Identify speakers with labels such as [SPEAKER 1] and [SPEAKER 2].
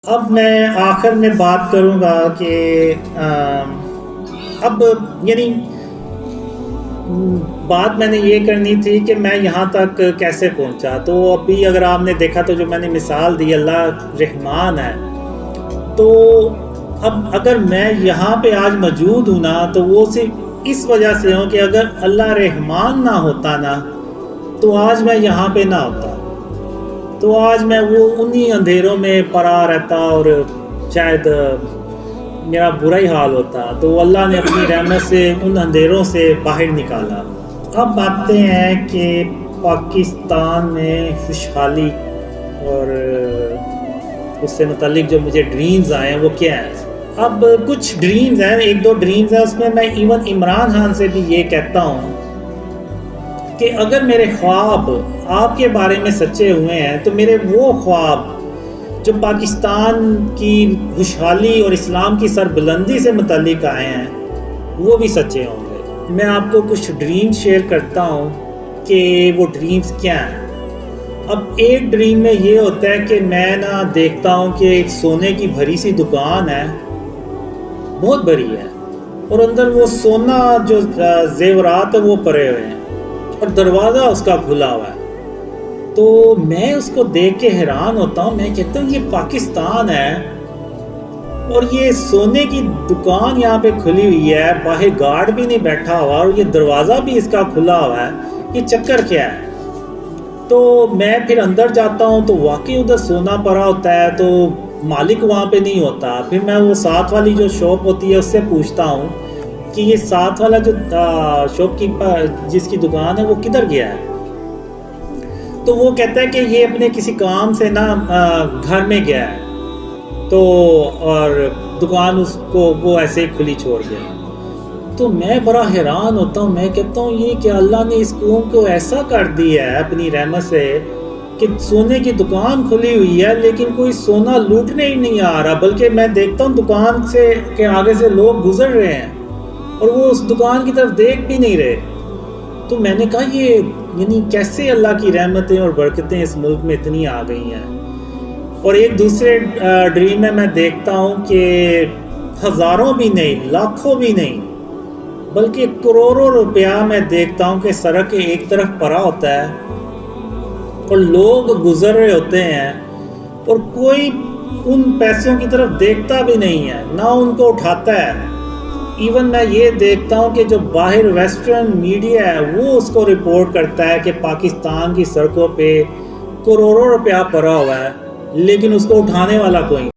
[SPEAKER 1] اب میں آخر میں بات کروں گا کہ اب یعنی بات میں نے یہ کرنی تھی کہ میں یہاں تک کیسے پہنچا. تو ابھی اگر آپ نے دیکھا تو جو میں نے مثال دی اللہ رحمان ہے، تو اب اگر میں یہاں پہ آج موجود ہوں نا تو وہ صرف اس وجہ سے ہوں کہ اگر اللہ رحمان نہ ہوتا نا تو آج میں یہاں پہ نہ ہوتا، تو آج میں وہ انہی اندھیروں میں پڑا رہتا اور شاید میرا برا ہی حال ہوتا. تو اللہ نے اپنی رحمت سے ان اندھیروں سے باہر نکالا. اب آتے ہیں کہ پاکستان میں خوشحالی اور اس سے متعلق جو مجھے ڈریمز آئے ہیں وہ کیا ہیں. اب کچھ ڈریمز ہیں، ایک دو ڈریمز ہیں، اس میں میں ایون عمران خان سے بھی یہ کہتا ہوں کہ اگر میرے خواب آپ کے بارے میں سچے ہوئے ہیں تو میرے وہ خواب جو پاکستان کی خوشحالی اور اسلام کی سربلندی سے متعلق آئے ہیں وہ بھی سچے ہوں گے. میں آپ کو کچھ ڈریمز شیئر کرتا ہوں کہ وہ ڈریمز کیا ہیں. اب ایک ڈریم میں یہ ہوتا ہے کہ میں نا دیکھتا ہوں کہ ایک سونے کی بھری سی دکان ہے، بہت بڑی ہے، اور اندر وہ سونا جو زیورات ہے وہ پڑے ہوئے ہیں اور دروازہ اس کا کھلا ہوا ہے. تو میں اس کو دیکھ کے حیران ہوتا ہوں. میں کہتا ہوں یہ پاکستان ہے اور یہ سونے کی دکان یہاں پہ کھلی ہوئی ہے، باہر گارڈ بھی نہیں بیٹھا ہوا اور یہ دروازہ بھی اس کا کھلا ہوا ہے، یہ چکر کیا ہے. تو میں پھر اندر جاتا ہوں تو واقعی ادھر سونا پڑا ہوتا ہے، تو مالک وہاں پہ نہیں ہوتا. پھر میں وہ ساتھ والی جو شاپ ہوتی ہے اس سے پوچھتا ہوں کہ یہ ساتھ والا جو شاپ کیپر جس کی دکان ہے وہ کدھر گیا ہے. تو وہ کہتا ہے کہ یہ اپنے کسی کام سے نا گھر میں گیا ہے، تو اور دکان اس کو وہ ایسے ہی کھلی چھوڑ گیا. تو میں بڑا حیران ہوتا ہوں. میں کہتا ہوں یہ کہ اللہ نے اس قوم کو ایسا کر دیا ہے اپنی رحمت سے کہ سونے کی دکان کھلی ہوئی ہے لیکن کوئی سونا لوٹنے ہی نہیں آ رہا، بلکہ میں دیکھتا ہوں دکان سے کے آگے سے لوگ گزر رہے ہیں اور وہ اس دکان کی طرف دیکھ بھی نہیں رہے. تو میں نے کہا یہ یعنی کیسے اللہ کی رحمتیں اور برکتیں اس ملک میں اتنی آ گئی ہیں. اور ایک دوسرے ڈریم میں دیکھتا ہوں کہ ہزاروں بھی نہیں، لاکھوں بھی نہیں، بلکہ کروڑوں روپیہ میں دیکھتا ہوں کہ سڑک کے ایک طرف پڑا ہوتا ہے اور لوگ گزر رہے ہوتے ہیں اور کوئی ان پیسوں کی طرف دیکھتا بھی نہیں ہے، نہ ان کو اٹھاتا ہے. ایون میں یہ دیکھتا ہوں کہ جو باہر ویسٹرن میڈیا ہے وہ اس کو رپورٹ کرتا ہے کہ پاکستان کی سڑکوں پہ کروڑوں روپیہ پڑا ہوا ہے لیکن اس کو اٹھانے والا کوئی